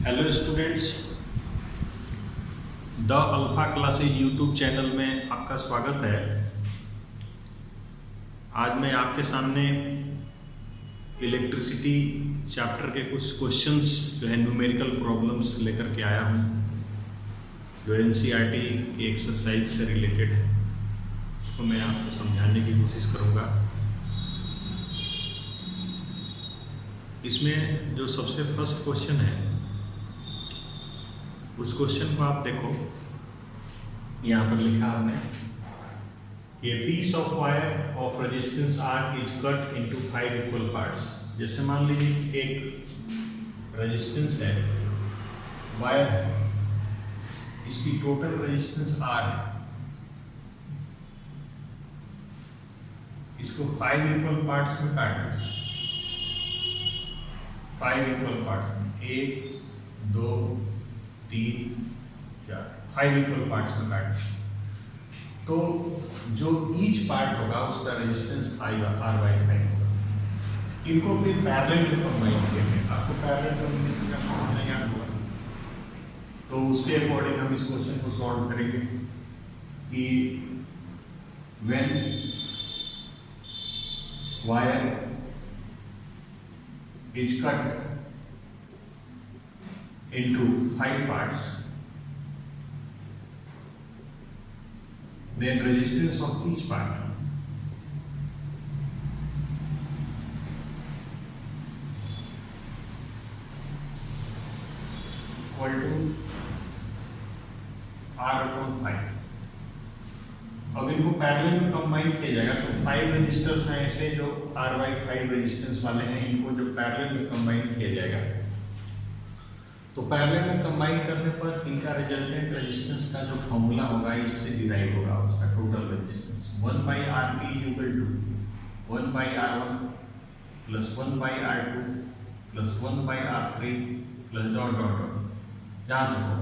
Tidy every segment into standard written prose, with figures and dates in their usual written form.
Hello students, the alpha classes YouTube channel में आपका स्वागत है। आज मैं आपके सामने इलेक्ट्रिसिटी चैप्टर के कुछ क्वेश्चंस जो है न्यूमेरिकल प्रॉब्लम्स लेकर के आया हूँ, जो एनसीईआरटी की एक्सरसाइज से रिलेटेड है। उसको मैं आपको समझाने की कोशिश करूँगा। इसमें जो सबसे फर्स्ट क्वेश्चन है, उस क्वेश्चन को आप देखो। यहाँ पर लिखा हमने कि a piece of wire of resistance R is cut into 5 equal parts। जैसे मान लीजिए एक रेजिस्टेंस है, वायर है, इसकी टोटल रेजिस्टेंस R है, इसको 5 इक्वल पार्ट्स में काटना है। 5 इक्वल पार्ट्स में 1, 2, 3, 4, 5 इक्वल पार्ट्स में काटना। तो जो ईच पार्ट होगा उसका रेजिस्टेंस आएगा R/5 होगा। इनको फिर पैरेलल में कंबाइन करेंगे। आपको पैरेलल कॉम्बिनेशन का फॉर्मूला याद होगा, तो उसके अकॉर्डिंग हम इस क्वेश्चन को सॉल्व करेंगे कि when wire is cut into 5 parts, then resistance of each part equal to R/5। अब इनको पैरेलल में कंबाइन किया जाएगा, तो 5 रेजिस्टर्स हैं ऐसे जो R/5 रेजिस्टेंस वाले हैं, इनको जो पैरेलल में कंबाइन किया जाएगा, तो पैरेलल में कंबाइन करने पर इनका रिजल्टेंट रेजिस्टेंस का जो फॉर्मूला होगा इससे डिराइव होगा उसका total resistance. 1/Rp equal to 1/R1 plus 1/R2 plus 1/R3 plus dot dot dot, जहाँ तक हो।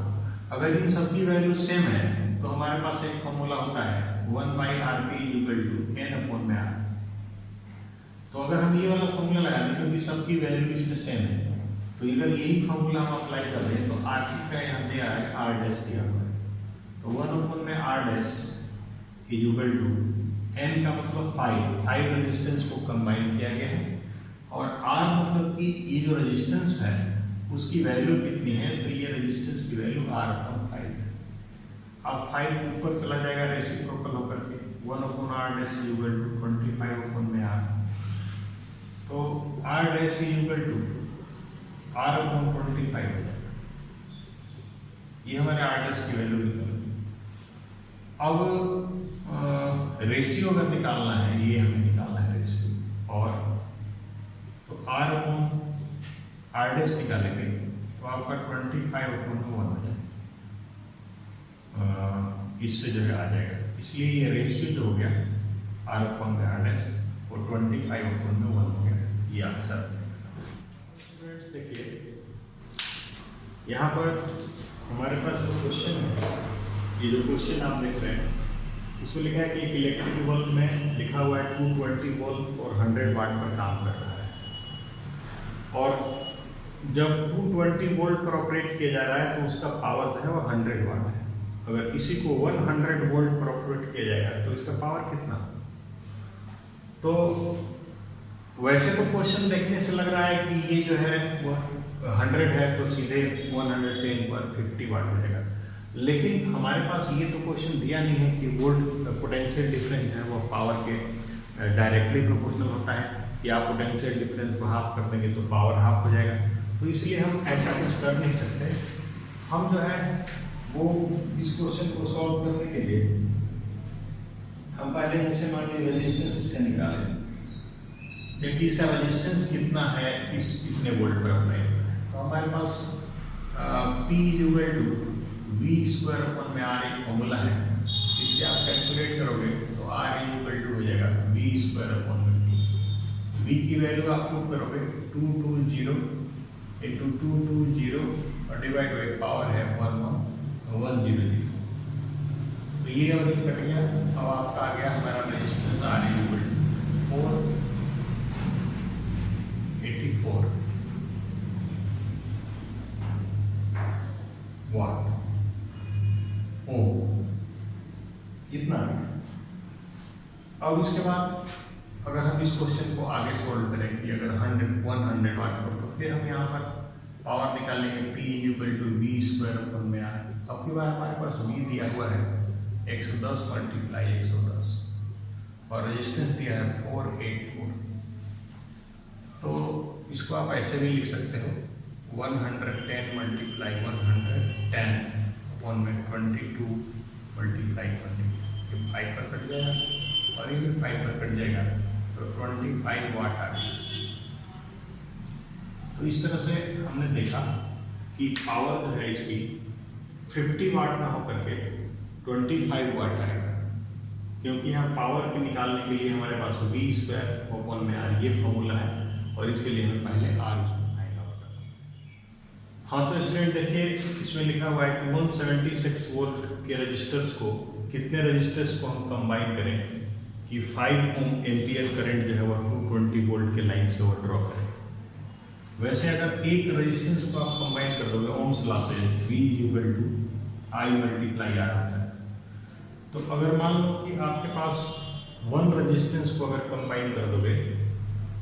अगर इन सब की वैल्यू सेम है तो हमारे पास एक फॉर्मूला होता है 1/Rp इक्वल टू N/R। तो अगर हम ये वाला फॉर्मूला लगा दें, क्योंकि सबकी वैल्यू इसमें सेम है, तो अगर यही फॉर्मूला हम अप्लाई कर दें तो R का यहाँ दिया है R' दिया हुआ है, तो 1/R' is equal to N का मतलब 5 रेजिस्टेंस को कंबाइन किया गया है, और R मतलब कि ये जो रेजिस्टेंस है उसकी वैल्यू कितनी है, तो ये रेजिस्टेंस की वैल्यू R/5 है। अब 5 ऊपर चला जाएगा रेसिप्रोकल होकर के, 1/R' is equal to 25/R, तो R' is equal to R/25 हो जाएगा। ये हमारे R' की वैल्यू निकल गई। अब रेशियो अगर निकालना है, ये हमें निकालना है रेशियो, और तो R/R' निकालेंगे तो आपका 25/1 हो जाएगा, इससे जो है आ जाएगा। इसलिए ये रेशियो जो हो गया R/R' वो 25/1 हो गया, ये आंसर। देखिए यहाँ पर हमारे पास जो क्वेश्चन है, ये जो क्वेश्चन आप देख रहे हैं, इसमें लिखा है कि एक इलेक्ट्रिक बल्ब में लिखा हुआ है 220 वोल्ट और 100 वाट पर काम कर रहा है, और जब 220 वोल्ट पर ऑपरेट किया जा रहा है तो उसका पावर जो है वो 100 वाट है। अगर इसी को 100 वोल्ट पर ऑपरेट किया जाएगा तो इसका पावर कितना? तो वैसे तो क्वेश्चन देखने से लग रहा है कि ये जो है वो 100 है, तो सीधे 110 पर 50 वाट हो जाएगा, लेकिन हमारे पास ये तो क्वेश्चन दिया नहीं है कि वोल्ट पोटेंशियल डिफरेंस है वो पावर के डायरेक्टली प्रोपोर्शनल होता है, या आप पोटेंशियल डिफरेंस को हाफ कर देंगे तो पावर हाफ हो जाएगा। तो इसलिए हम ऐसा कुछ कर नहीं सकते। हम जो है वो इस क्वेश्चन को सॉल्व करने के लिए हम पहले जैसे मान लीजिए रेजिस्टेंस इसका निकालें, देखिए इसका रेजिस्टेंस कितना है, कितने वोल्ट पर अप्लाई होता है। तो हमारे पास P इक्वल टू V²/R एक फॉर्मूला है, इससे आप कैलकुलेट करोगे तो R इक्वल टू हो जाएगा V²/2। V की वैल्यू आप पुट करोगे 220 इंटू 220 और डिवाइड बाई पावर है 100। तो ये और कट गया। अब आपका आ गया हमारा रेजिस्टेंस R इक्वल टू 484। अब इसके बाद अगर हम इस क्वेश्चन को आगे सोल्व करें कि अगर 100 वाट पर, तो फिर हम यहाँ पर पावर निकालेंगे P equal to V square अपन में आए। अब की बार हमारे पास V दिया हुआ है 110 मल्टीप्लाई 110 और रेजिस्टेंस दिया है 484। तो इसको आप ऐसे भी लिख सकते हो 110 मल्टीप्लाई 110 1 में 22 मल्टीप्लाई 20, ये 5 पर कट जाएगा और ये भी 5 पर कट जाएगा, तो 25 वाट आ गया। तो इस तरह से हमने देखा कि पावर जो है इसकी 50 वाट ना होकर के 25 वाट आएगा, क्योंकि यहाँ पावर को निकालने के लिए हमारे पास V स्क्वायर ओपन में आर ये फॉर्मूला है और इसके लिए हमें पहले आर उसमें फाइंड आउट करना। हाँ तो स्टूडेंट देखिए इसमें लिखा हुआ है कि 176 वोल्ट के रजिस्टर्स को, कितने रजिस्टर्स को हम कंबाइन करें कि 5 ओम एम्पियर करंट जो है वो 220 वोल्ट के लाइन से वो ड्रॉ करें। वैसे अगर एक रेजिस्टेंस को आप कंबाइन कर दोगे ओम्स लॉ से V equal to I multiply R होता है, तो अगर मान लो कि आपके पास 1 रेजिस्टेंस को अगर कंबाइन कर दोगे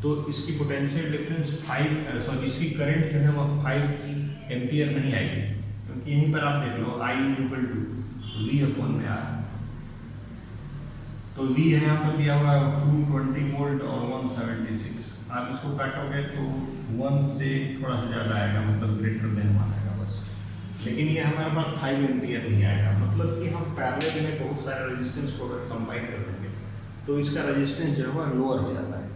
तो इसकी पोटेंशियल डिफरेंस इसकी करंट जो है वो 5 एम्पियर नहीं आएगी, क्योंकि यहीं पर आप देख लो I equal to V upon में R। तो V है यहाँ पर दिया हुआ है 220 वोल्ट और 176, आप इसको काटोगे तो 1 से थोड़ा सा ज़्यादा आएगा, मतलब ग्रेटर देन 1 आएगा बस, लेकिन ये हमारे पास 5 एम्पियर नहीं आएगा। मतलब कि हम पैरेलल में बहुत सारे रेजिस्टेंस को अगर कंबाइन कर देंगे तो इसका रेजिस्टेंस जो है वह लोअर हो जाता है।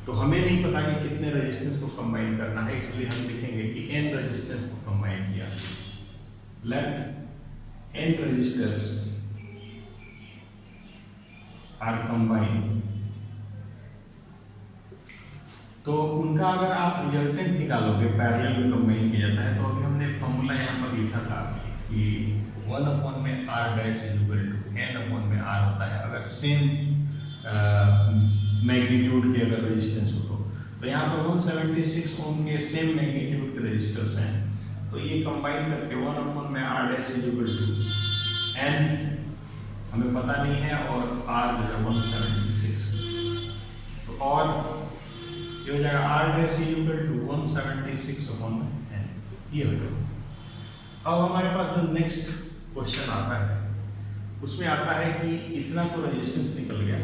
तो हमें नहीं पता कि कितने रेजिस्टेंस को कंबाइन करना है, इसलिए हम लिखेंगे कि n रेजिस्टेंस को कंबाइन किया। Let n resistors are combined, तो उनका अगर आप रिजल्टेंट निकालोगे पैरेलल में कंबाइन किया जाता है, तो अभी हमने फॉर्मूला यहाँ पर लिखा था कि 1 अपॉन में R dash equal to n upon में R होता है अगर सेम मैग्नीट्यूड के अगर रेजिस्टेंस हो तो यहाँ पर 176 ओम के सेम मैग्नीट्यूड के रेजिस्टर्स हैं, तो ये कंबाइन करके 1 अपॉन में R dash equal to n हमें पता नहीं है और R जो है 176, तो और ये हो जाएगा R dash equal to 176 upon n, ये हो जाएगा। अब हमारे पास जो नेक्स्ट क्वेश्चन आता है उसमें आता है कि इतना तो रेजिस्टेंस निकल गया,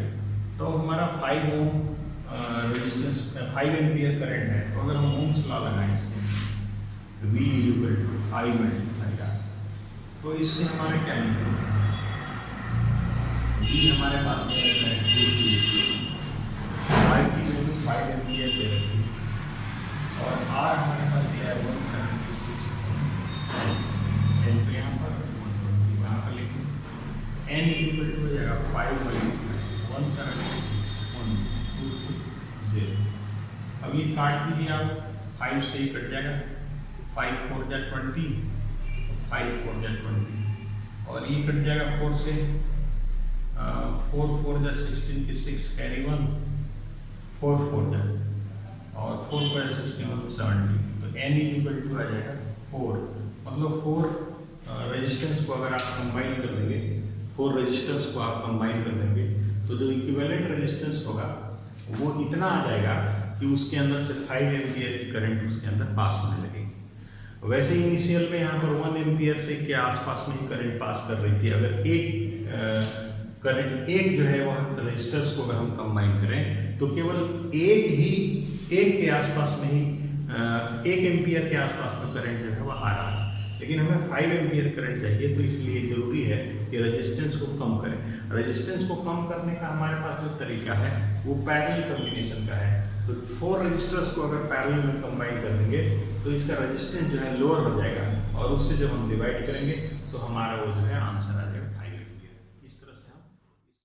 तो हमारा 5 ओम रेजिस्टेंस 5 एम्पियर करंट है, तो अगर हम ओम्स लॉ लगाएं इसमें V equal to I multiply R, तो इससे हमारे क्या निकलेगा, V हमारे पास में है 5 की वैल्यू 5 एम्पियर दे रखी और R हमारे पास दिया है 176 n, तो यहाँ पर 120 वहाँ पर लिखें, n इक्वल टू हो जाएगा 5 मल्टीप्लाई 176 अब ये काट दीजिए आप, 5 से ही कट जाएगा, 5 4 जा 20, 5 4 जा 20 और ये कट जाएगा 4 से, 4 4 जा 16 की 6 कैरी 1, 4 4 जा और 4 4 16 70, तो n इक्वल टू आ जाएगा 4, मतलब 4 रेजिस्टेंस को अगर आप कंबाइन कर देंगे, 4 रेजिस्टेंस को आप कंबाइन कर देंगे तो जो इक्विवेलेंट रेजिस्टेंस होगा वो इतना आ जाएगा कि उसके अंदर से 5 एम्पियर की करंट उसके अंदर पास होने लगेगी। वैसे इनिशियल में यहाँ पर 1 एम्पियर से के आसपास में ही करंट पास कर रही थी, अगर एक करंट एक जो है वह रेजिस्टर्स को अगर हम कंबाइन करें तो केवल एक के आसपास में ही 1 एम्पियर के आसपास में करंट जो है वह आ रहा है, लेकिन हमें 5 एम्पियर करंट चाहिए, तो इसलिए जरूरी है कि रेजिस्टेंस को कम करें। रेजिस्टेंस को कम करने का हमारे पास जो तरीका है वो पैरेलल कॉम्बिनेशन का है, तो 4 रजिस्टर्स को अगर पैरेलल में कंबाइन कर देंगे तो इसका रेजिस्टेंस जो है लोअर हो जाएगा और उससे जब हम डिवाइड करेंगे तो हमारा वो जो है आंसर आ जाएगा।